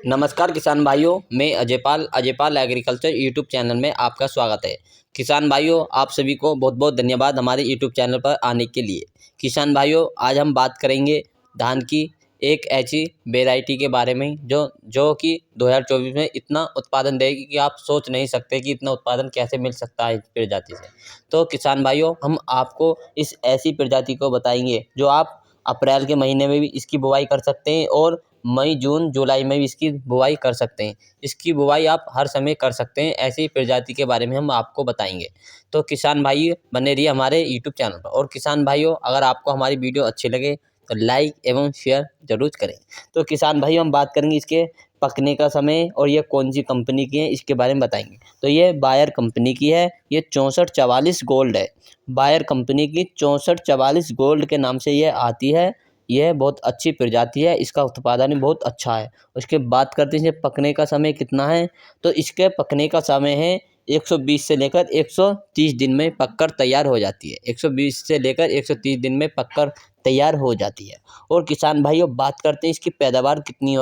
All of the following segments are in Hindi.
नमस्कार किसान भाइयों, मैं अजयपाल एग्रीकल्चर यूट्यूब चैनल में आपका स्वागत है। किसान भाइयों, आप सभी को बहुत बहुत धन्यवाद हमारे यूट्यूब चैनल पर आने के लिए। किसान भाइयों, आज हम बात करेंगे धान की एक ऐसी वेराइटी के बारे में जो कि 2024 में इतना उत्पादन देगी कि आप सोच नहीं सकते कि इतना उत्पादन कैसे मिल सकता है इस प्रजाति से। तो किसान भाइयों, हम आपको इस ऐसी प्रजाति को बताएंगे जो आप अप्रैल के महीने में भी इसकी बुवाई कर सकते हैं और मई, जून, जुलाई में भी इसकी बुवाई कर सकते हैं। इसकी बुवाई आप हर समय कर सकते हैं। ऐसी प्रजाति के बारे में हम आपको बताएंगे। तो किसान भाई बने रहिए हमारे यूट्यूब चैनल पर। और किसान भाइयों, अगर आपको हमारी वीडियो अच्छी लगे तो लाइक एवं शेयर जरूर करें। तो किसान भाइयों, हम बात करेंगे इसके पकने का समय और ये कौन सी कंपनी की है इसके बारे में बताएंगे। तो ये बायर कंपनी की है। ये 6444 गोल्ड है। बायर कंपनी की 6444 गोल्ड के नाम से ये आती है। यह बहुत अच्छी प्रजाति है। इसका उत्पादन भी बहुत अच्छा है। उसके बात करते हैं पकने का समय कितना है। तो इसके पकने का समय है 120 से लेकर 130 दिन में पककर तैयार हो जाती है। 120 से लेकर 130 दिन में पककर तैयार हो जाती है। और किसान भाइयों, बात करते हैं इसकी पैदावार कितनी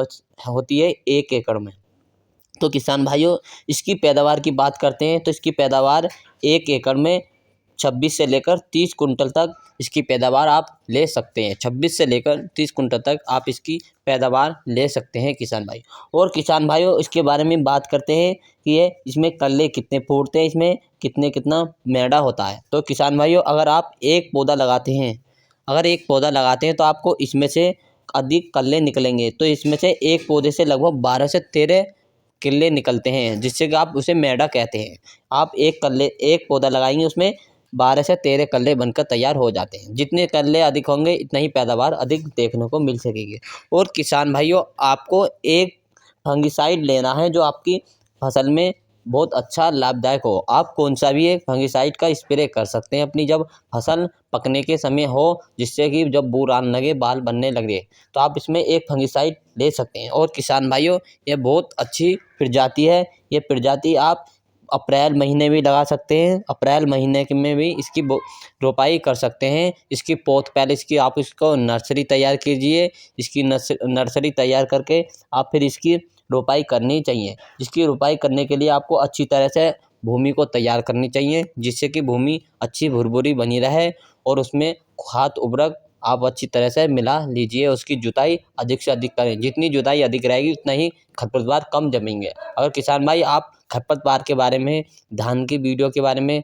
होती है 1 एकड़ में। तो किसान भाइयों, इसकी पैदावार की बात करते हैं तो इसकी पैदावार 1 एकड़ में 26 से लेकर 30 कुंटल तक इसकी पैदावार आप ले सकते हैं। 26 से लेकर 30 कुंटल तक आप इसकी पैदावार ले सकते हैं किसान भाई। और किसान भाइयों, इसके बारे में बात करते हैं कि ये इसमें कल्ले कितने फूटते हैं, इसमें कितना मैदा होता है। तो किसान भाइयों, अगर आप एक पौधा लगाते हैं तो आपको इसमें से अधिक कल्ले निकलेंगे। तो इसमें से एक पौधे से लगभग 12 से 13 किल्ले निकलते हैं, जिससे कि आप उसे मैदा कहते हैं। आप एक पौधा लगाएंगे, उसमें 12 से 13 कल्ले बनकर तैयार हो जाते हैं। जितने कल्ले अधिक होंगे इतना ही पैदावार अधिक देखने को मिल सकेगी। और किसान भाइयों, आपको एक फंगिसाइड लेना है जो आपकी फसल में बहुत अच्छा लाभदायक हो। आप कौन सा भी एक फंगिसाइड का स्प्रे कर सकते हैं अपनी जब फसल पकने के समय हो, जिससे कि जब बूर आने लगे, बाल बनने लगे, तो आप इसमें एक फंगिसाइड ले सकते हैं। और किसान भाइयों, ये बहुत अच्छी प्रजाति है। ये प्रजाति आप अप्रैल महीने भी लगा सकते हैं। अप्रैल महीने में भी इसकी रोपाई कर सकते हैं। इसकी पौध पहले इसकी आप इसको नर्सरी तैयार कीजिए। इसकी नर्सरी तैयार करके आप फिर इसकी रोपाई करनी चाहिए। इसकी रोपाई करने के लिए आपको अच्छी तरह से भूमि को तैयार करनी चाहिए, जिससे कि भूमि अच्छी भुरभुरी बनी रहे और उसमें खाद उर्वरक आप अच्छी तरह से मिला लीजिए। उसकी जुताई अधिक से अधिक करें। जितनी जुताई अधिक रहेगी उतना ही खरपतवार कम जमेंगे। अगर किसान भाई आप खरपतवार के बारे में, धान की वीडियो के बारे में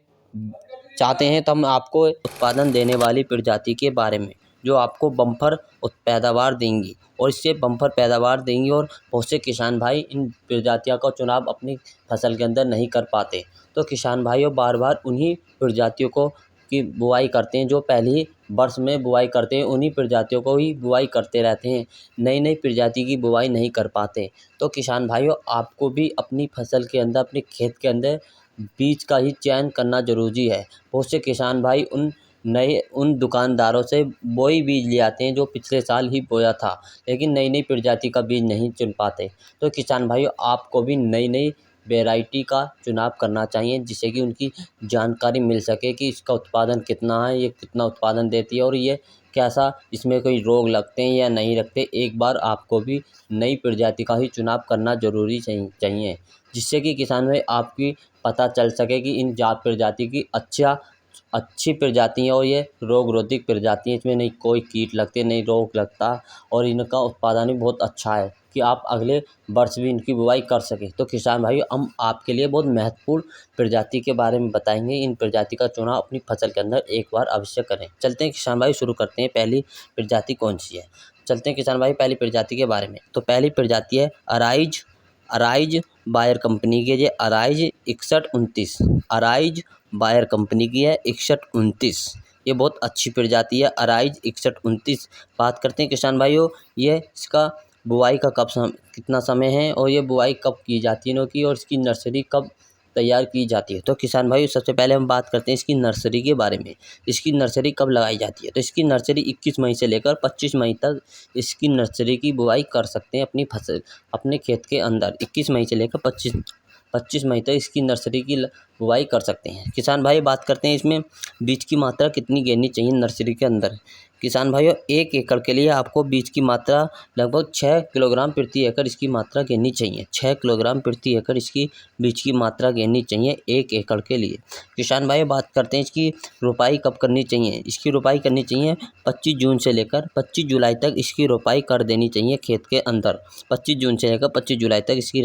चाहते हैं तो हम आपको उत्पादन देने वाली प्रजाति के बारे में, जो आपको बम्पर पैदावार देंगी और इससे बम्पर पैदावार देंगी। और बहुत से किसान भाई इन प्रजातियों का चुनाव अपनी फसल के अंदर नहीं कर पाते। तो किसान भाइयों बार बार उन्हीं प्रजातियों को की बुआई करते हैं जो पहली वर्ष में बुआई करते हैं। उन्हीं प्रजातियों को ही बुआई करते रहते हैं। नई नई प्रजाति की बुआई नहीं कर पाते। तो किसान भाइयों, आपको भी अपनी फसल के अंदर, अपने खेत के अंदर बीज का ही चयन करना ज़रूरी है। बहुत से किसान भाई उन दुकानदारों से वही बीज ले आते हैं जो पिछले साल ही बोया था, लेकिन नई नई प्रजाति का बीज नहीं चुन पाते। तो किसान भाइयों, आपको भी नई नई वैरायटी का चुनाव करना चाहिए, जिससे कि उनकी जानकारी मिल सके कि इसका उत्पादन कितना है, ये कितना उत्पादन देती है और ये कैसा, इसमें कोई रोग लगते हैं या नहीं लगते। एक बार आपको भी नई प्रजाति का ही चुनाव करना ज़रूरी चाहिए, जिससे कि किसान भाई आपकी पता चल सके कि इन जात प्रजाति की अच्छी प्रजाति है और ये रोग रोधक प्रजाति है। इसमें नहीं कोई कीट लगते, नहीं रोग लगता और इनका उत्पादन भी बहुत अच्छा है कि आप अगले वर्ष भी इनकी बुवाई कर सकें। तो किसान भाइयों, हम आपके लिए बहुत महत्वपूर्ण प्रजाति के बारे में बताएंगे। इन प्रजाति का चुनाव अपनी फसल के अंदर एक बार अवश्य करें। चलते हैं किसान भाई, शुरू करते हैं। पहली प्रजाति कौन सी है, चलते हैं किसान भाई पहली प्रजाति के बारे में। तो पहली प्रजाति है अराइज बायर कंपनी की। ये अराइज 6129, अराइज बायर कंपनी की है 6129। ये बहुत अच्छी प्रजाति है अराइज 6129। बात करते हैं किसान भाइयों, ये इसका बुआई का कितना समय है और ये बुआई कब की जाती है इनकी, और इसकी नर्सरी कब तैयार की जाती है। तो किसान भाई, सबसे पहले हम बात करते हैं इसकी नर्सरी के बारे में। इसकी नर्सरी कब लगाई जाती है। तो इसकी नर्सरी 21 मई से लेकर 25 मई तक इसकी नर्सरी की बुआई कर सकते हैं अपनी फसल, अपने खेत के अंदर। 21 मई से लेकर 25 मई तक इसकी नर्सरी की बुआई कर सकते हैं। किसान भाई, बात करते हैं इसमें बीज की मात्रा कितनी गिरनी चाहिए नर्सरी के अंदर। किसान भाइयों 1 एकड़ के लिए आपको बीज की मात्रा लगभग 6 किलोग्राम प्रति एकड़ इसकी मात्रा गिननी चाहिए। 6 किलोग्राम प्रति एकड़ इसकी बीज की मात्रा गिननी चाहिए 1 एकड़ के लिए। किसान भाइयों बात करते हैं इसकी रोपाई कब करनी चाहिए। इसकी रोपाई करनी चाहिए 25 जून से लेकर 25 जुलाई तक इसकी रोपाई कर देनी चाहिए खेत के अंदर। 25 जून से लेकर 25 जुलाई तक इसकी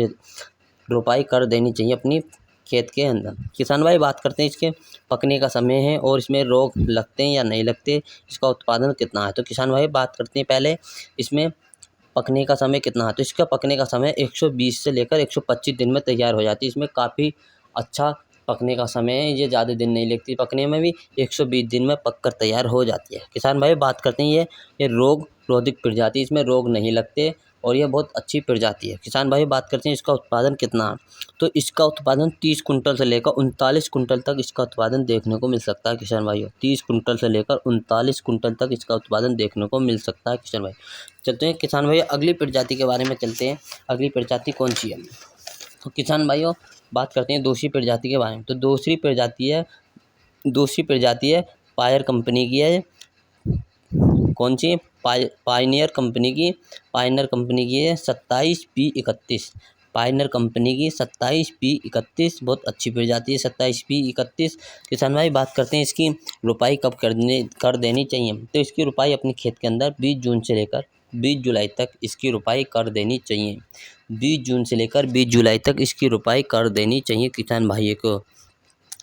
रोपाई कर देनी चाहिए अपनी खेत के अंदर। किसान भाई बात करते हैं इसके पकने का समय है और इसमें रोग लगते हैं या नहीं लगते, इसका उत्पादन कितना है। तो किसान भाई बात करते हैं पहले इसमें पकने का समय कितना है। तो इसका पकने का समय 120 से लेकर 125 दिन में तैयार हो जाती है। इसमें काफ़ी अच्छा पकने का समय है, ये ज़्यादा दिन नहीं लगती पकने में भी, 120 दिन में पक कर तैयार हो जाती है। किसान भाई बात करते हैं ये रोग रोधिक प्रजाति, इसमें रोग नहीं लगते और यह बहुत अच्छी प्रजाति है। किसान भाई बात करते हैं इसका उत्पादन कितना है। तो इसका उत्पादन 30 कुंटल से लेकर 39 कुंटल तक इसका उत्पादन देखने को मिल सकता है किसान भाइयों। 30 कुंटल से लेकर 39 कुंटल तक इसका उत्पादन देखने को मिल सकता है किसान भाई। चलते हैं किसान भाई अगली प्रजाति के बारे में चलते हैं। अगली प्रजाति कौन सी है। तो किसान भाइयों बात करते हैं दूसरी प्रजाति के बारे में। तो दूसरी प्रजाति है पायर कंपनी की है। कौन सी पायनियर कंपनी की है 27P31। पायनियर कंपनी की 27P31 बहुत अच्छी प्रजाति है 27P31। किसान भाई बात करते हैं इसकी रोपाई कब कर देनी चाहिए। तो इसकी रोपाई अपने खेत के अंदर 20 जून से लेकर 20 जुलाई तक इसकी रोपाई कर देनी चाहिए। 20 जून से लेकर 20 जुलाई तक इसकी रोपाई कर देनी चाहिए किसान भाइयों को।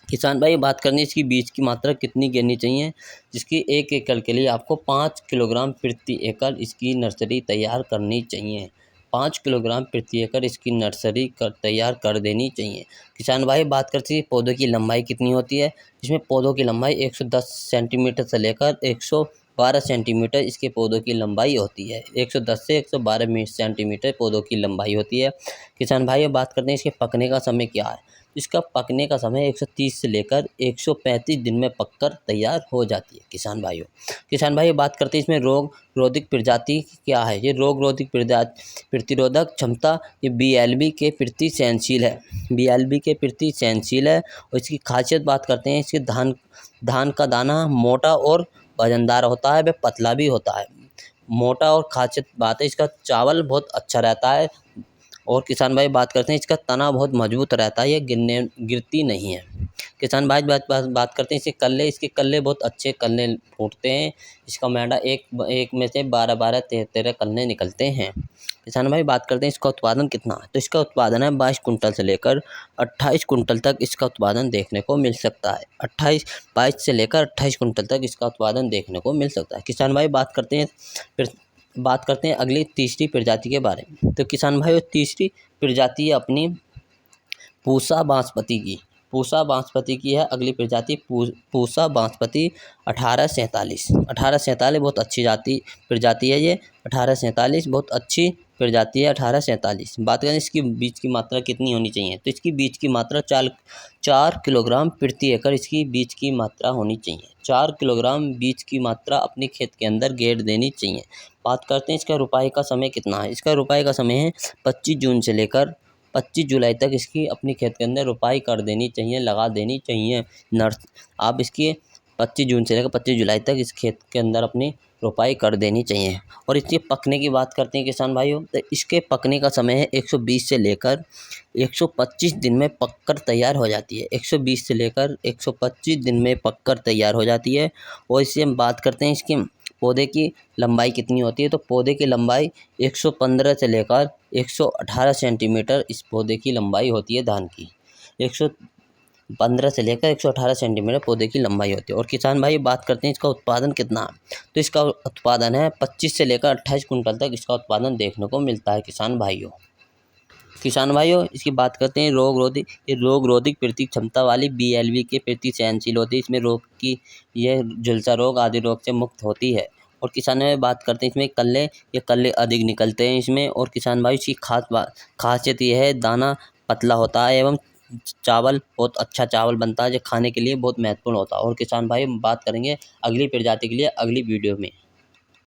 किसान भाई बात करनी इसकी बीज की मात्रा कितनी गिननी चाहिए। जिसकी 1 एकड़ के लिए आपको 5 किलोग्राम प्रति एकड़ इसकी नर्सरी तैयार करनी चाहिए। 5 किलोग्राम प्रति एकड़ इसकी नर्सरी तैयार कर देनी चाहिए। किसान भाई बात करते हैं पौधों की लंबाई कितनी होती है। इसमें पौधों की लंबाई 110 सेंटीमीटर से लेकर 112 सेंटीमीटर इसके पौधों की लंबाई होती है। 110 से 112 सेंटीमीटर पौधों की लंबाई होती है। किसान भाई बात करते हैं इसके पकने का समय क्या है। इसका पकने का समय 130 से लेकर 135 दिन में पककर तैयार हो जाती है किसान भाइयों बात करते हैं इसमें रोग रोधिक प्रजाति क्या है। ये रोग रोधिक प्रतिरोधक क्षमता ये BLB के प्रति सहनशील है। BLB के प्रति सहनशील है। और इसकी खासियत बात करते हैं इसके धान का दाना मोटा और वजनदार होता है, वह पतला भी होता है। मोटा और खासियत बात है इसका चावल बहुत अच्छा रहता है। और किसान भाई बात करते हैं इसका तना बहुत मजबूत रहता है, ये गिरती नहीं है। किसान भाई बात करते हैं इसके कल्ले बहुत अच्छे कल्ले फूटते हैं। इसका मैदा एक में से 12-12 13 कल्ले निकलते हैं। किसान भाई बात करते हैं इसका उत्पादन कितना है। तो इसका उत्पादन है 22 कुंटल से लेकर 28 कुंटल तक इसका उत्पादन देखने को मिल सकता है। 22 से लेकर 28 कुंटल तक इसका उत्पादन देखने को मिल सकता है। किसान भाई बात करते हैं अगली तीसरी प्रजाति के बारे में। तो किसान भाई तीसरी प्रजाति है अपनी पूसा बांसपति की है अगली प्रजाति पूसा बांसपति 1847 बहुत अच्छी प्रजाति है। ये 1847 बहुत अच्छी प्रजाति है 1847। बात करें इसकी बीज की मात्रा कितनी होनी चाहिए। तो इसकी बीज की मात्रा 4 किलोग्राम प्रति एकड़ इसकी बीज की मात्रा होनी चाहिए। 4 किलोग्राम बीज की मात्रा अपने खेत के अंदर गेड़ देनी चाहिए। बात करते हैं इसका रोपाई का समय कितना है। इसका रोपाई का समय है 25 जून से लेकर 25 जुलाई तक इसकी अपनी खेत के अंदर रोपाई कर देनी चाहिए, लगा देनी चाहिए। आप इसकी 25 जून से लेकर 25 जुलाई तक इस खेत के अंदर अपनी रोपाई कर देनी चाहिए। और इसके पकने की बात करते हैं किसान भाइयों। तो इसके पकने का समय है 120 से लेकर 125 दिन में पककर तैयार हो जाती है। 120 से लेकर 125 दिन में पककर तैयार हो जाती है। और इससे हम बात करते हैं इसके पौधे की लंबाई कितनी होती है। तो पौधे की लंबाई 115 से लेकर 118 सेंटीमीटर इस पौधे की लंबाई होती है। धान की 115 से लेकर 118 सेंटीमीटर पौधे की लंबाई होती है। और किसान भाई बात करते हैं इसका उत्पादन कितना है। तो इसका उत्पादन है 25 से लेकर 28 कुंटल तक इसका उत्पादन देखने को मिलता है किसान भाइयों इसकी बात करते हैं रोग रोधिक प्रति क्षमता वाली BLB के प्रति सहनशील होती है। इसमें रोग की यह झुलसा रोग आदि रोग से मुक्त होती है। और किसान में बात करते हैं इसमें कल्ले अधिक निकलते हैं इसमें। और किसान भाई इसकी खासियत यह है दाना पतला होता है एवं चावल बहुत अच्छा चावल बनता है जो खाने के लिए बहुत महत्वपूर्ण होता है। और किसान भाई बात करेंगे अगली प्रजाति के लिए अगली वीडियो में।